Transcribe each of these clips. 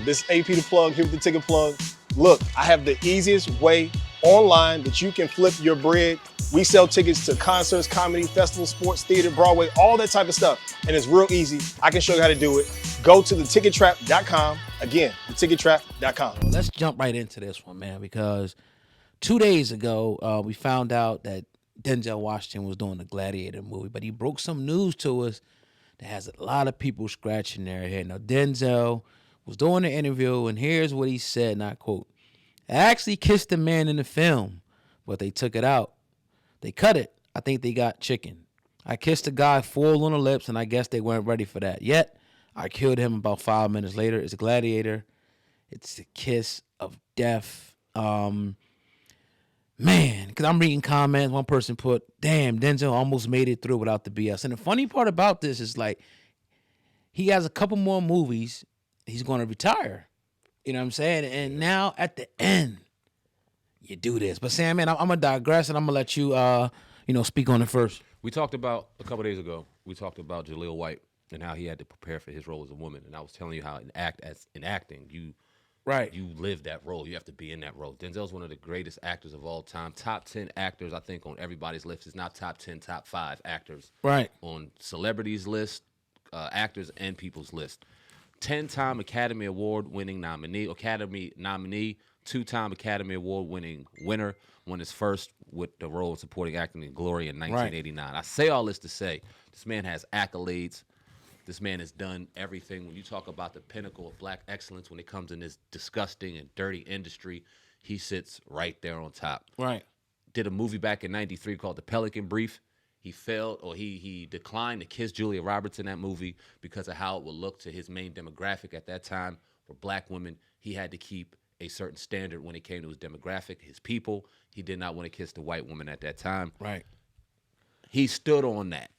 This is AP The Plug here with the Ticket Plug. Look, I have the easiest way online that you can flip your bread. We sell tickets to concerts, comedy, festivals, sports, theater, Broadway, all that type of stuff. And it's real easy. I can show you how to do it. Go to thetickettrap.com. Again, thetickettrap.com. Well, let's jump right into this one, man, because 2 days ago, we found out that Denzel Washington was doing the Gladiator movie, but he broke some news to us that has a lot of people scratching their head. Now, Denzel was doing the interview, and here's what he said, and I quote, "I actually kissed a man in the film, but they took it out. They cut it. I think they got chicken. I kissed a guy full on the lips, and I guess they weren't ready for that. Yet, I killed him about 5 minutes later. It's a Gladiator. It's the kiss of death." Man, because I'm reading comments. One person put, "Damn, Denzel almost made it through without the BS." And the funny part about this is, like, he has a couple more movies. He's going to retire. You know what I'm saying? And now at the end, you do this. But Sam, man, I'm going to digress, and I'm going to let you, speak on it first. We talked about, a couple days ago, Jaleel White and how he had to prepare for his role as a woman. And I was telling you how in acting, you live that role. You have to be in that role. Denzel's one of the greatest actors of all time. Top 10 actors, I think, on everybody's list. Is not top 10, top 5 actors. Right. On celebrities' list, actors, and people's list. 10-time Academy Award-winning nominee, 2-time Academy Award-winning winner, won his first with the role of supporting acting in Glory in 1989. Right. I say all this to say, this man has accolades. This man has done everything. When you talk about the pinnacle of black excellence when it comes in this disgusting and dirty industry, he sits right there on top. Right. Did a movie back in 93 called The Pelican Brief. He failed, or he declined to kiss Julia Roberts in that movie because of how it would look to his main demographic at that time. For black women, he had to keep a certain standard when it came to his demographic, his people. He did not want to kiss the white woman at that time. Right. He stood on that.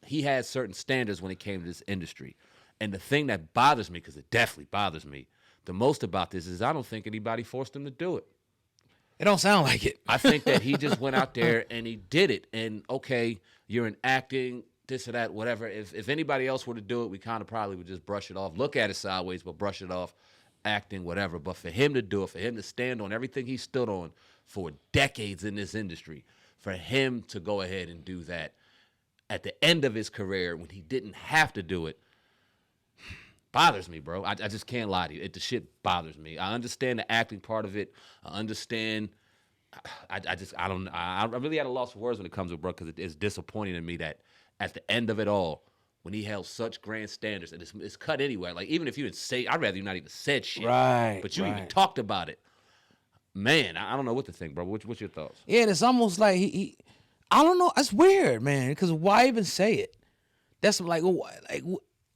He had certain standards when it came to this industry. And the thing that bothers me, because it definitely bothers me, the most about this is I don't think anybody forced him to do it. It don't sound like it. I think that he just went out there and he did it. And, okay, you're in acting, this or that, whatever. If anybody else were to do it, we kind of probably would just brush it off. Look at it sideways, but brush it off, acting, whatever. But for him to do it, for him to stand on everything he stood on for decades in this industry, for him to go ahead and do that at the end of his career when he didn't have to do it, bothers me, bro. I just can't lie to you. The shit bothers me. I understand the acting part of it. I understand. I really had a loss of words when it comes to it, bro, because it's disappointing to me that at the end of it all, when he held such grand standards, and it's cut anyway. Like, even if you didn't say, I'd rather you not even said shit. Right. But you even talked about it. Man, I don't know what to think, bro. What's your thoughts? Yeah, and it's almost like he I don't know. It's weird, man, because why even say it? That's like,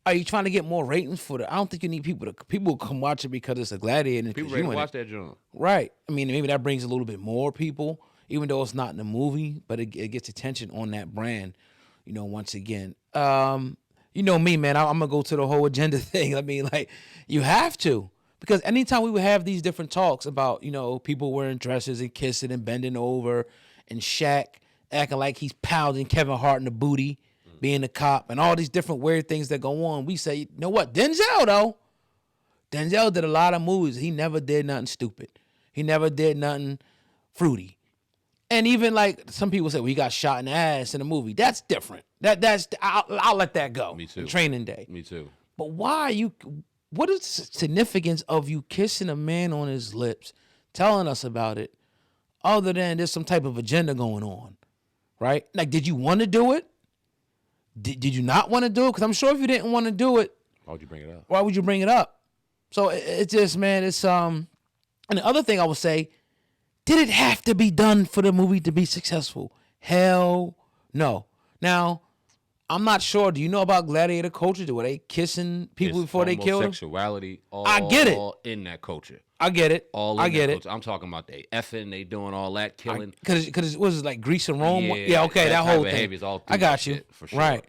are you trying to get more ratings for the? I don't think you need people will come watch it because it's a Gladiator. And people ready to watch that joint. Right. I mean, maybe that brings a little bit more people, even though it's not in the movie, but it gets attention on that brand, once again. You know me, man, I'm going to go to the whole agenda thing. I mean, like, you have to. Because anytime we would have these different talks about, people wearing dresses and kissing and bending over and Shaq acting like he's pounding Kevin Hart in the booty, being a cop, and all these different weird things that go on, we say, you know what? Denzel did a lot of movies. He never did nothing stupid. He never did nothing fruity. And even like some people say, well, he got shot in the ass in a movie. That's different. I'll let that go. Me too. Training Day. Me too. But what is the significance of you kissing a man on his lips, telling us about it, other than there's some type of agenda going on, right? Like, did you want to do it? Did you not want to do it? Because I'm sure if you didn't want to do it, why would you bring it up? Why would you bring it up? So it's just, man, it's And the other thing I would say, did it have to be done for the movie to be successful? Hell no. Now, I'm not sure. Do you know about gladiator culture? Were they kissing people before they killed them? Sexuality, I get it. All in that culture. I get it. I get it. I'm talking about they effing, they doing all that, killing. Because it was like Greece and Rome. Yeah, okay, that whole thing. I got you. For sure.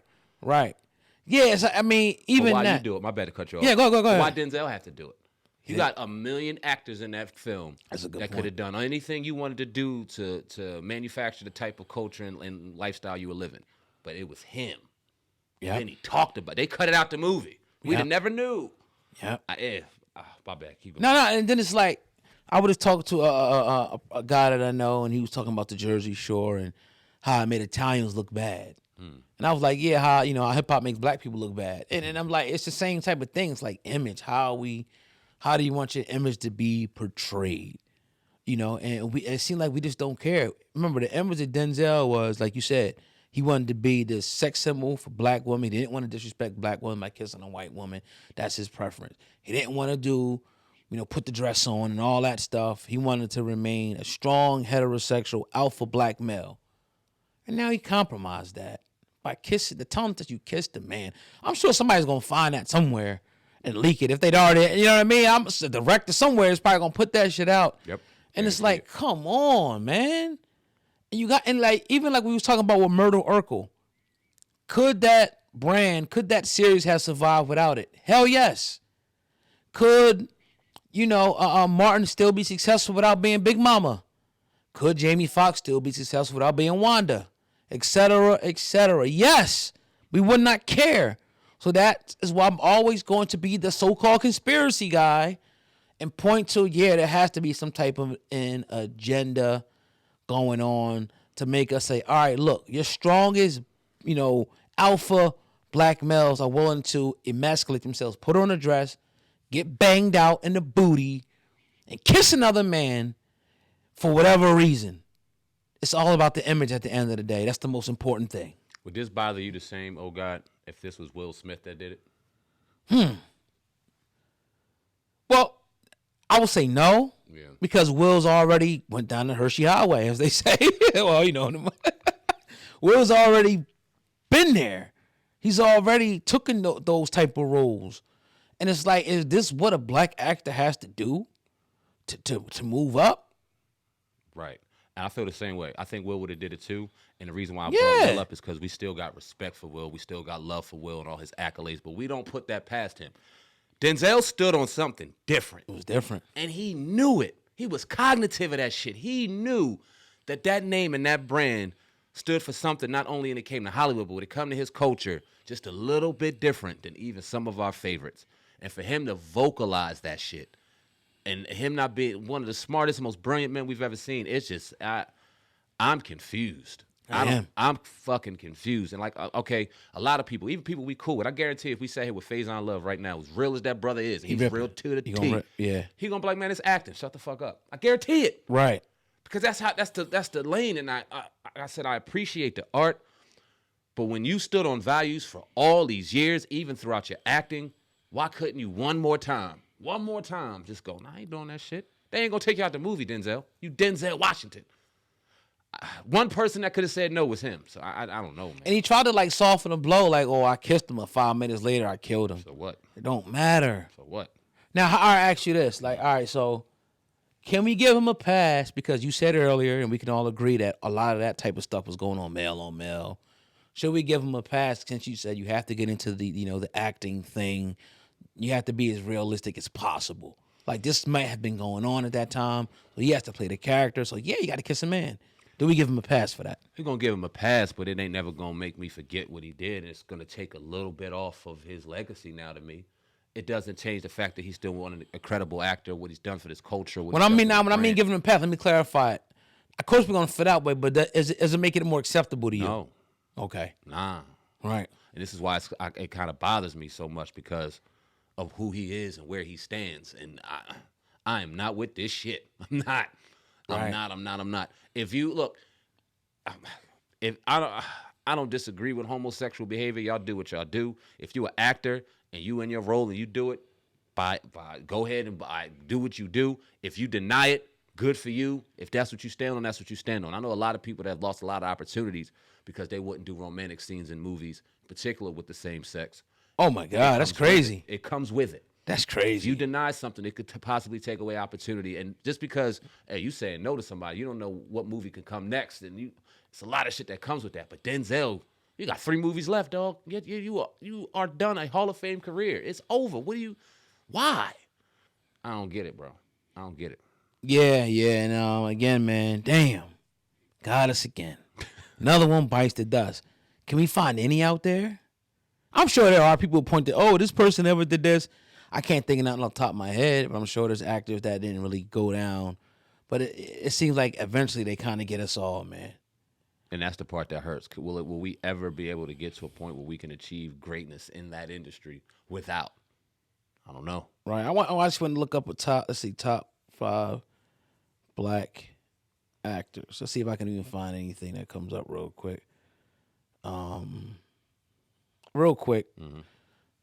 Right. Yeah, so, I mean, even why that. You do it? My bad to cut you off. Yeah, go ahead. Why Denzel have to do it? You got a million actors in that film that could have done anything you wanted to do to manufacture the type of culture and lifestyle you were living. But it was him. Yeah. Then he talked about it. They cut it out the movie. We'd have never knew. Yeah. My bad. Keep it. No, and then it's like I would have talked to a guy that I know, and he was talking about the Jersey Shore and how it made Italians look bad. And I was like, yeah, how hip hop makes black people look bad. And I'm like, it's the same type of thing. It's like image. How do you want your image to be portrayed? And it seemed like we just don't care. Remember, the image of Denzel was, like you said, he wanted to be the sex symbol for black women. He didn't want to disrespect black women by kissing a white woman. That's his preference. He didn't want to do, put the dress on and all that stuff. He wanted to remain a strong, heterosexual, alpha black male. And now he compromised that by telling that you kissed the man. I'm sure somebody's going to find that somewhere and leak it. If they'd already, you know what I mean? The director somewhere is probably going to put that shit out. Yep. And it's like, come on, man. And even like we was talking about with Myrtle Urkel, could that series have survived without it? Hell yes. Could, Martin still be successful without being Big Mama? Could Jamie Foxx still be successful without being Wanda? Etc., etc. Yes, we would not care. So that is why I'm always going to be the so-called conspiracy guy and point to, there has to be some type of an agenda going on to make us say, all right, look, your strongest, alpha black males are willing to emasculate themselves, put on a dress, get banged out in the booty, and kiss another man for whatever reason. It's all about the image at the end of the day. That's the most important thing. Would this bother you the same, oh God, if this was Will Smith that did it? Well, I would say no. Yeah. Because Will's already went down the Hershey Highway, as they say. Well, Will's already been there. He's already taken those type of roles. And it's like, is this what a black actor has to do to move up? Right. And I feel the same way. I think Will would have did it too. And the reason why I brought Will up is because we still got respect for Will. We still got love for Will and all his accolades. But we don't put that past him. Denzel stood on something different. It was different. And he knew it. He was cognitive of that shit. He knew that name and that brand stood for something not only when it came to Hollywood, but when it come to his culture, just a little bit different than even some of our favorites. And for him to vocalize that shit and him not being one of the smartest, most brilliant men we've ever seen, it's just, I'm confused. I'm fucking confused. And like, okay, a lot of people, even people we cool with, I guarantee if we sat here with Faison Love right now, as real as that brother is, and he's real to the T, he gonna be like, man, it's acting. Shut the fuck up. I guarantee it. Right. Because that's the lane. And I said, I appreciate the art, but when you stood on values for all these years, even throughout your acting, why couldn't you one more time just go, nah, I ain't doing that shit. They ain't gonna take you out the movie, Denzel. You Denzel Washington. One person that could have said no was him. So I don't know, man. And he tried to soften the blow, I kissed him, and 5 minutes later I killed him. So what? It don't matter. So what? Now, I ask you this, all right, so can we give him a pass? Because you said earlier, and we can all agree that a lot of that type of stuff was going on male on male. Should we give him a pass since you said you have to get into the, the acting thing? You have to be as realistic as possible. Like, this might have been going on at that time, so he has to play the character. So, you got to kiss a man. Do we give him a pass for that? We're going to give him a pass, but it ain't never going to make me forget what he did, and it's going to take a little bit off of his legacy now to me. It doesn't change the fact that he's still one incredible actor, what he's done for this culture. When I mean giving him a pass, let me clarify it. Of course, we're going to fit that way, but does it make it more acceptable to you? No. Okay. Nah. Right. And this is why it kind of bothers me so much because of who he is and where he stands. And I am not with this shit. I'm not. I'm not. If you look, if I don't disagree with homosexual behavior. Y'all do what y'all do. If you're an actor and you in your role and you do it, go ahead and do what you do. If you deny it, good for you. If that's what you stand on, that's what you stand on. I know a lot of people that have lost a lot of opportunities because they wouldn't do romantic scenes in movies, particularly with the same sex. Oh my God, that's crazy. It comes with it. That's crazy. If you deny something, it could possibly take away opportunity. And just because, you saying no to somebody, you don't know what movie could come next. And it's a lot of shit that comes with that. But Denzel, you got 3 movies left, dog. You are done a Hall of Fame career. It's over. Why? I don't get it, bro. I don't get it. Yeah. And again, man, damn. Got us again. Another one bites the dust. Can we find any out there? I'm sure there are people who point to, this person ever did this. I can't think of nothing off the top of my head, but I'm sure there's actors that didn't really go down. But it seems like eventually they kind of get us all, man. And that's the part that hurts. Will we ever be able to get to a point where we can achieve greatness in that industry without? I don't know. Right. I just want to look up top 5 black actors. Let's see if I can even find anything that comes up real quick.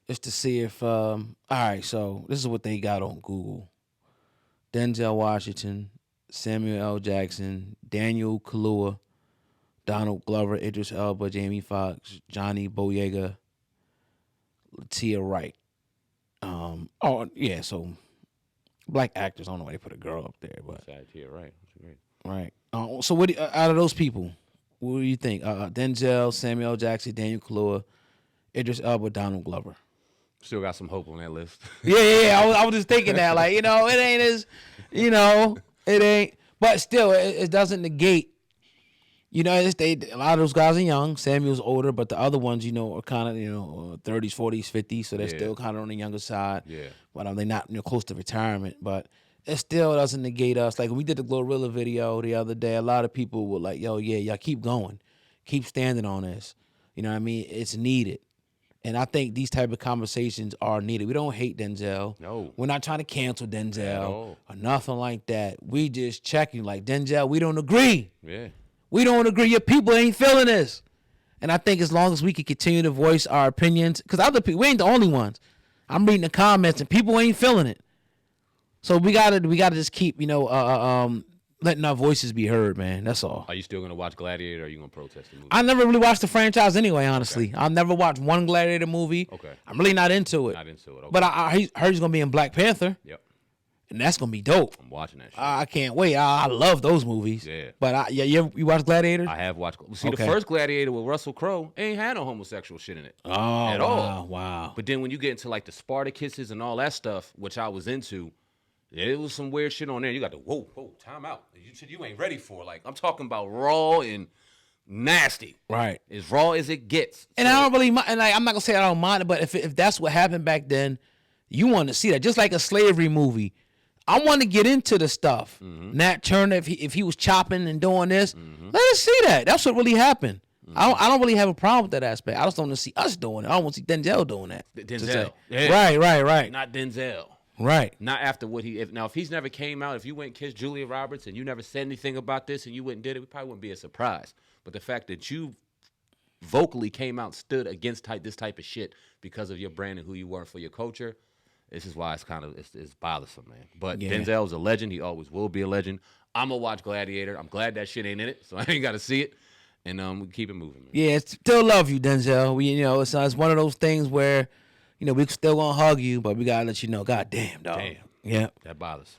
Just to see if all right, so this is what they got on Google. Denzel Washington, Samuel L. Jackson, Daniel Kaluuya, Donald Glover, Idris Elba, Jamie Foxx, Johnny Boyega, Latia Wright. So black actors. I don't know why they put a girl up there, but Latia Wright. That's great. Right. So what out of those people, what do you think? Denzel, Samuel L. Jackson, Daniel Kaluuya, Idris Elba, Donald Glover. Still got some hope on that list. Yeah. I was just thinking that, like, it ain't as, it ain't. But still, it doesn't negate. A lot of those guys are young. Samuel's older, but the other ones, are kind of, 30s, 40s, 50s, so they're still kind of on the younger side. Yeah. But they're not close to retirement. But it still doesn't negate us. Like when we did the Glorilla video the other day, a lot of people were like, yo, yeah, y'all keep going. Keep standing on this. You know what I mean? It's needed. And I think these type of conversations are needed. We don't hate Denzel. No. We're not trying to cancel Denzel or nothing like that. We just checking like, Denzel, we don't agree. Yeah. We don't agree. Your people ain't feeling this. And I think as long as we can continue to voice our opinions, because other people, we ain't the only ones. I'm reading the comments and people ain't feeling it. So we gotta just keep, letting our voices be heard, man. That's all. Are you still gonna watch Gladiator or are you gonna protest the movie? I never really watched the franchise anyway, honestly. Okay. I've never watched one Gladiator movie. Okay. I'm really not into it. Not into it. Okay. But I heard he's gonna be in Black Panther. Yep. And that's gonna be dope. I'm watching that shit. I can't wait. I love those movies. Yeah. But you watch Gladiator? I have watched. See, the first Gladiator with Russell Crowe ain't had no homosexual shit in it. At all. Wow. But then when you get into like the Spartacuses and all that stuff, which I was into, there was some weird shit on there. You got to whoa, time out. You ain't ready for. Like, I'm talking about raw and nasty. Right. As raw as it gets. And I don't really mind. And I'm not gonna say I don't mind it, but if that's what happened back then, you want to see that. Just like a slavery movie. I want to get into the stuff. Mm-hmm. Nat Turner, if he was chopping and doing this, let us see that. That's what really happened. I don't really have a problem with that aspect. I just don't want to see us doing it. I don't want to see Denzel doing that. Denzel. Yeah. Right. Not Denzel. Right. Not after what if he's never came out, if you went and kissed Julia Roberts and you never said anything about this and you went and did it, it probably wouldn't be a surprise. But the fact that you vocally came out and stood against this type of shit because of your brand and who you were for your culture, this is why it's bothersome, man. But Denzel's a legend. He always will be a legend. I'm going to watch Gladiator. I'm glad that shit ain't in it, so I ain't got to see it. And we keep it moving, man. Yeah, still love you, Denzel. It's one of those things where, we still going to hug you, but we got to let you know, God damn, dog. Damn. Yeah. That bothers.